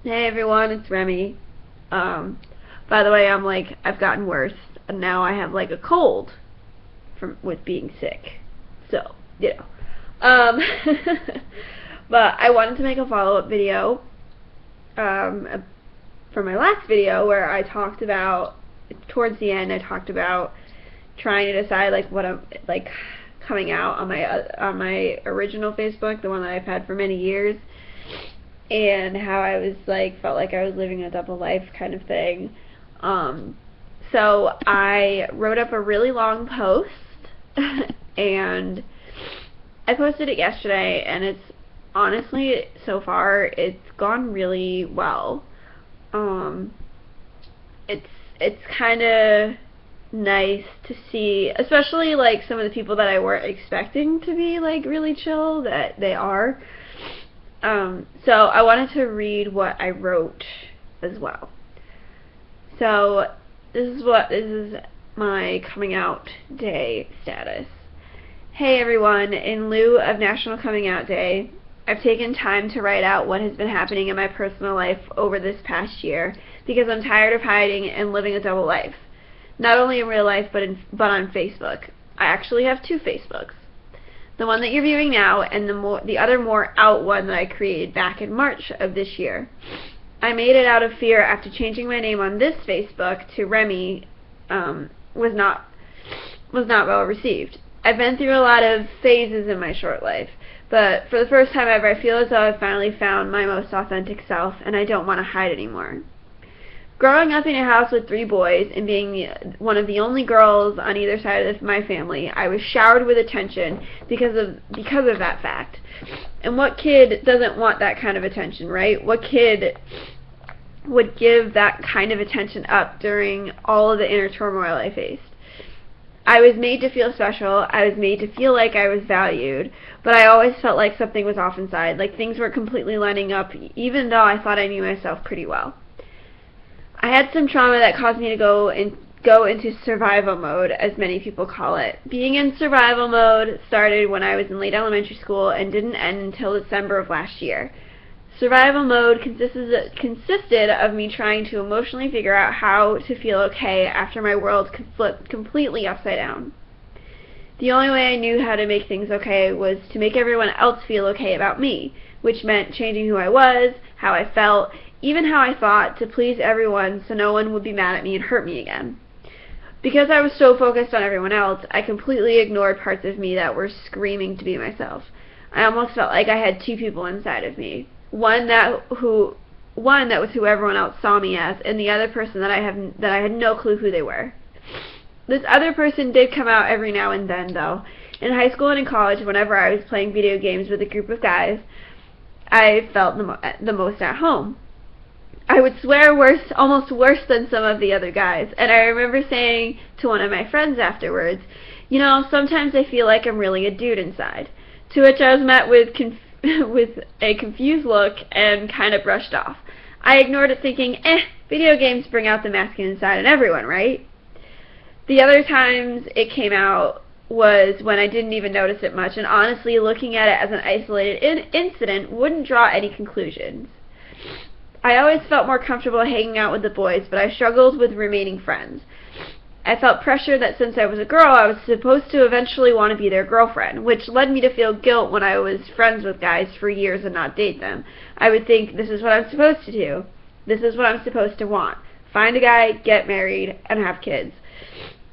Hey everyone, it's Remy. By the way, I've gotten worse, and now I have like a cold from with being sick. So, Um, but I wanted to make a follow-up video, from my last video where I talked about, towards the end, I talked about trying to decide like what I'm like coming out on my original Facebook, the one that I've had for many years, and how I was felt like I was living a double life kind of thing. So I wrote up a really long post and I posted it yesterday, and it's honestly, so far it's gone really well. It's kind of nice to see, especially like some of the people that I weren't expecting to be like really chill, that they are. So I wanted to read what I wrote as well. So this is my coming out day status. Hey everyone, in lieu of National Coming Out Day, I've taken time to write out what has been happening in my personal life over this past year because I'm tired of hiding and living a double life. Not only in real life, but on Facebook. I actually have two Facebooks. The one that you're viewing now, and the other more out one that I created back in March of this year. I made it out of fear after changing my name on this Facebook to Remy was not well received. I've been through a lot of phases in my short life, but for the first time ever I feel as though I've finally found my most authentic self, and I don't want to hide anymore. Growing up in a house with 3 boys and being one of the only girls on either side of my family, I was showered with attention because of that fact. And what kid doesn't want that kind of attention, right? What kid would give that kind of attention up during all of the inner turmoil I faced? I was made to feel special. I was made to feel like I was valued, but I always felt like something was off inside, like things weren't completely lining up, even though I thought I knew myself pretty well. I had some trauma that caused me to go into survival mode, as many people call it. Being in survival mode started when I was in late elementary school and didn't end until December of last year. Survival mode consisted of me trying to emotionally figure out how to feel okay after my world flipped completely upside down. The only way I knew how to make things okay was to make everyone else feel okay about me, which meant changing who I was, how I felt, even how I thought, to please everyone so no one would be mad at me and hurt me again. Because I was so focused on everyone else, I completely ignored parts of me that were screaming to be myself. I almost felt like I had 2 people inside of me. One that was who everyone else saw me as, and the other person that I had no clue who they were. This other person did come out every now and then, though. In high school and in college, whenever I was playing video games with a group of guys, I felt the most at home. I would swear almost worse than some of the other guys, and I remember saying to one of my friends afterwards, sometimes I feel like I'm really a dude inside, to which I was met with with a confused look and kind of brushed off. I ignored it thinking, video games bring out the masculine side in everyone, right? The other times it came out was when I didn't even notice it much, and honestly, looking at it as an isolated incident wouldn't draw any conclusions. I always felt more comfortable hanging out with the boys, but I struggled with remaining friends. I felt pressure that since I was a girl, I was supposed to eventually want to be their girlfriend, which led me to feel guilt when I was friends with guys for years and not date them. I would think, this is what I'm supposed to do. This is what I'm supposed to want. Find a guy, get married, and have kids.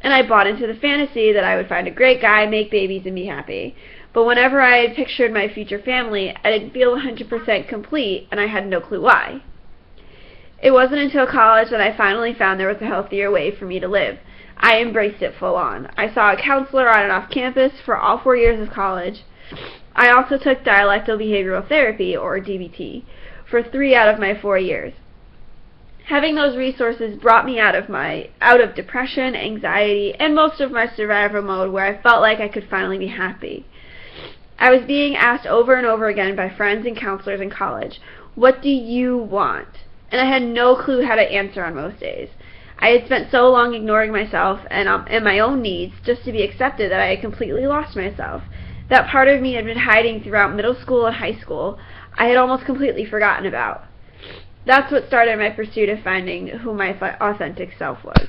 And I bought into the fantasy that I would find a great guy, make babies, and be happy. But whenever I had pictured my future family, I didn't feel 100% complete, and I had no clue why. It wasn't until college that I finally found there was a healthier way for me to live. I embraced it full on. I saw a counselor on and off campus for all 4 years of college. I also took dialectal behavioral therapy, or DBT, for 3 out of my 4 years. Having those resources brought me out of depression, anxiety, and most of my survival mode, where I felt like I could finally be happy. I was being asked over and over again by friends and counselors in college, what do you want? And I had no clue how to answer on most days. I had spent so long ignoring myself and my own needs just to be accepted that I had completely lost myself. That part of me had been hiding throughout middle school and high school. I had almost completely forgotten about. That's what started my pursuit of finding who my authentic self was.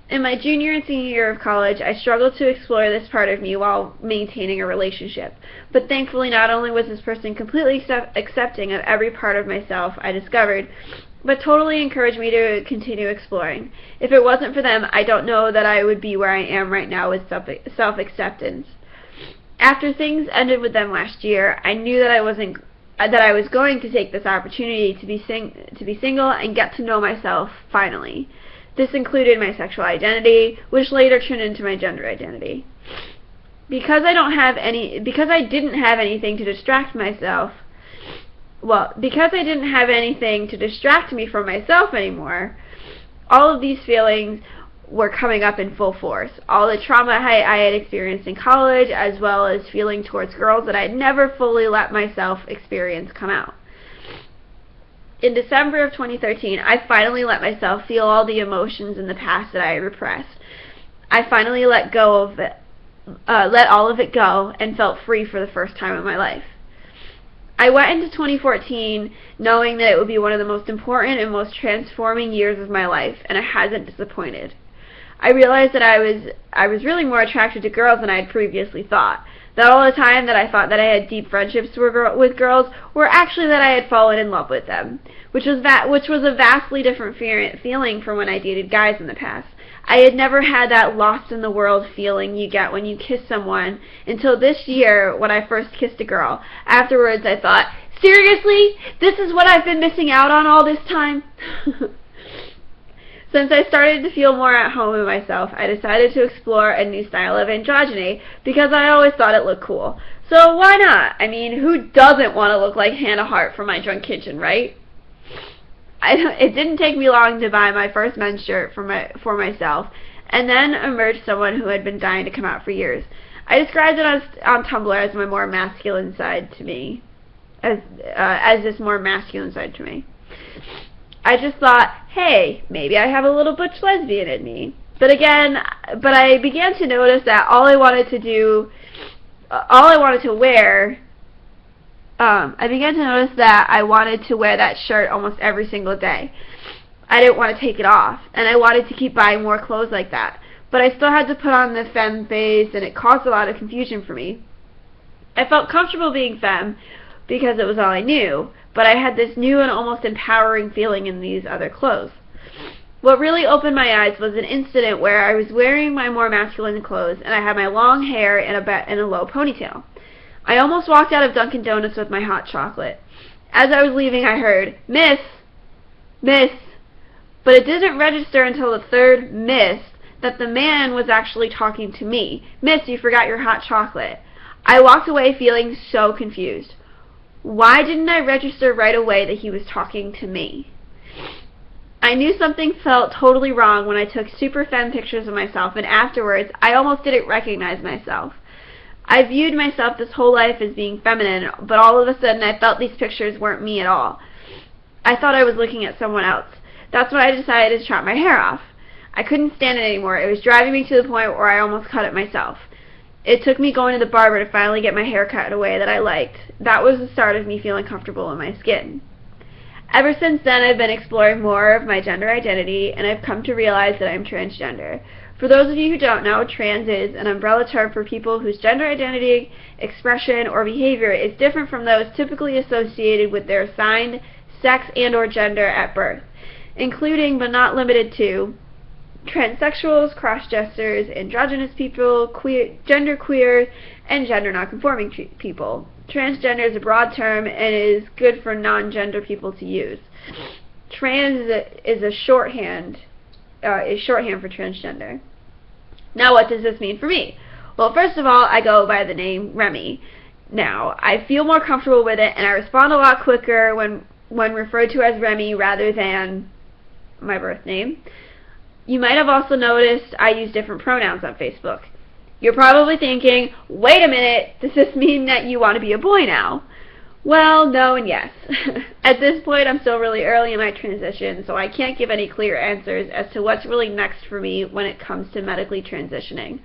In my junior and senior year of college, I struggled to explore this part of me while maintaining a relationship. But thankfully, not only was this person completely accepting of every part of myself I discovered, but totally encouraged me to continue exploring. If it wasn't for them, I don't know that I would be where I am right now with self-acceptance. After things ended with them last year, I knew that I was going to take this opportunity to be single and get to know myself finally. This included my sexual identity, which later turned into my gender identity. Because I didn't have anything to distract me from myself anymore, all of these feelings were coming up in full force. All the trauma I had experienced in college, as well as feeling towards girls that I had never fully let myself experience come out. In December of 2013, I finally let myself feel all the emotions in the past that I had repressed. I finally let all of it go, and felt free for the first time in my life. I went into 2014 knowing that it would be one of the most important and most transforming years of my life, and I hasn't disappointed. I realized that I was really more attracted to girls than I had previously thought. That all the time that I thought that I had deep friendships with girls were actually that I had fallen in love with them, which was a vastly different feeling from when I dated guys in the past. I had never had that lost in the world feeling you get when you kiss someone until this year when I first kissed a girl. Afterwards I thought, seriously? This is what I've been missing out on all this time? Since I started to feel more at home in myself, I decided to explore a new style of androgyny because I always thought it looked cool. So why not? I mean, who doesn't want to look like Hannah Hart from My Drunk Kitchen, right? It didn't take me long to buy my first men's shirt for myself, and then emerged someone who had been dying to come out for years. I described it on Tumblr as my more masculine side to me, as this more masculine side to me. I just thought, hey, maybe I have a little butch lesbian in me. But I began to notice that I began to notice that I wanted to wear that shirt almost every single day. I didn't want to take it off, and I wanted to keep buying more clothes like that. But I still had to put on the femme face, and it caused a lot of confusion for me. I felt comfortable being femme because it was all I knew, but I had this new and almost empowering feeling in these other clothes. What really opened my eyes was an incident where I was wearing my more masculine clothes, and I had my long hair in a low ponytail. I almost walked out of Dunkin' Donuts with my hot chocolate. As I was leaving, I heard, "Miss, miss," but it didn't register until the third miss that the man was actually talking to me. "Miss, you forgot your hot chocolate." I walked away feeling so confused. Why didn't I register right away that he was talking to me? I knew something felt totally wrong when I took super femme pictures of myself, and afterwards, I almost didn't recognize myself. I viewed myself this whole life as being feminine, but all of a sudden I felt these pictures weren't me at all. I thought I was looking at someone else. That's when I decided to chop my hair off. I couldn't stand it anymore. It was driving me to the point where I almost cut it myself. It took me going to the barber to finally get my hair cut in a way that I liked. That was the start of me feeling comfortable in my skin. Ever since then, I've been exploring more of my gender identity, and I've come to realize that I'm transgender. For those of you who don't know, trans is an umbrella term for people whose gender identity, expression, or behavior is different from those typically associated with their assigned sex and/or gender at birth, including but not limited to transsexuals, cross-dressers, androgynous people, genderqueer, and gender nonconforming people. Transgender is a broad term and is good for non-gender people to use. Trans is shorthand for transgender. Now, what does this mean for me? Well, first of all, I go by the name Remy. Now, I feel more comfortable with it, and I respond a lot quicker when referred to as Remy rather than my birth name. You might have also noticed I use different pronouns on Facebook. You're probably thinking, wait a minute, does this mean that you want to be a boy now? Well, no and yes. At this point, I'm still really early in my transition, so I can't give any clear answers as to what's really next for me when it comes to medically transitioning.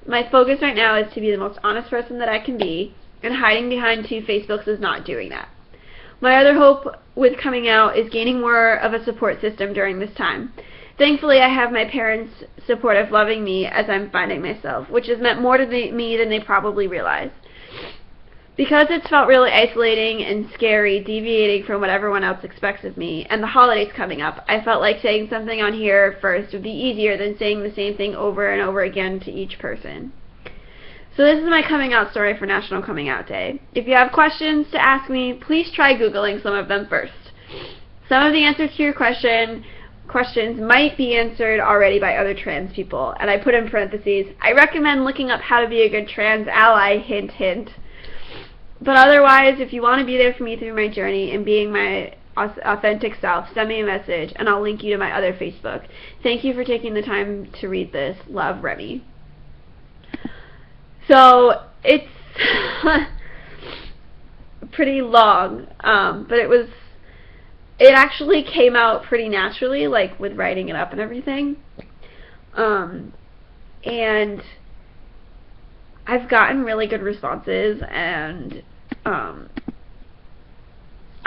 My focus right now is to be the most honest person that I can be, and hiding behind two Facebooks is not doing that. My other hope with coming out is gaining more of a support system during this time. Thankfully, I have my parents supportive, loving me as I'm finding myself, which has meant more to me than they probably realize. Because it's felt really isolating and scary, deviating from what everyone else expects of me, and the holidays coming up, I felt like saying something on here first would be easier than saying the same thing over and over again to each person. So this is my coming out story for National Coming Out Day. If you have questions to ask me, please try Googling some of them first. Some of the answers to your questions might be answered already by other trans people, and I put in parentheses, I recommend looking up how to be a good trans ally, hint hint. But otherwise, if you want to be there for me through my journey and being my authentic self, send me a message and I'll link you to my other Facebook. Thank you for taking the time to read this. Love, Remy. So it's pretty long, but it actually came out pretty naturally, like with writing it up and everything. And I've gotten really good responses, and I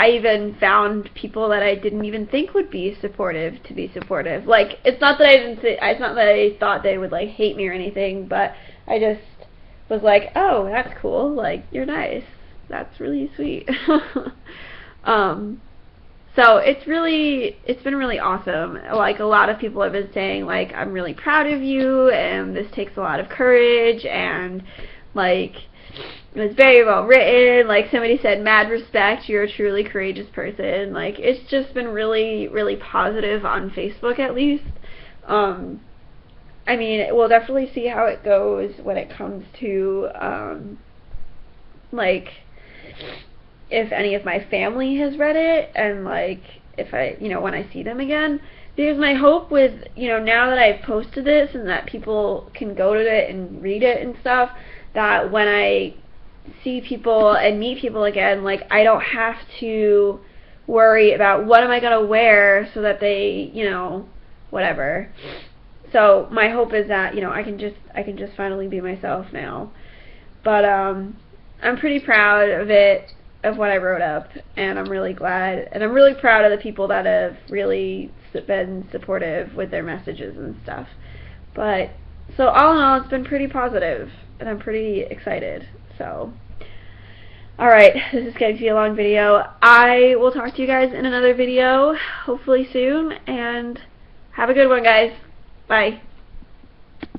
even found people that I didn't even think would be supportive to be supportive. Like, it's not that it's not that I thought they would like hate me or anything, but I just was like, oh, that's cool. Like, you're nice. That's really sweet. So it's been really awesome. Like, a lot of people have been saying, like, I'm really proud of you, and this takes a lot of courage, and, like, it was very well written. Like, somebody said, mad respect, you're a truly courageous person. Like, it's just been really, really positive on Facebook, at least. I mean, we'll definitely see how it goes when it comes to, like, if any of my family has read it, and like if I, when I see them again. Because my hope with, now that I've posted this and that people can go to it and read it and stuff, that when I see people and meet people again, like, I don't have to worry about what am I going to wear so that they, whatever. So my hope is that, I can just finally be myself now. But I'm pretty proud of it, of what I wrote up, and I'm really glad, and I'm really proud of the people that have really been supportive with their messages and stuff. But, so all in all, it's been pretty positive, and I'm pretty excited. So, alright, this is going to be a long video. I will talk to you guys in another video, hopefully soon, and have a good one, guys. Bye.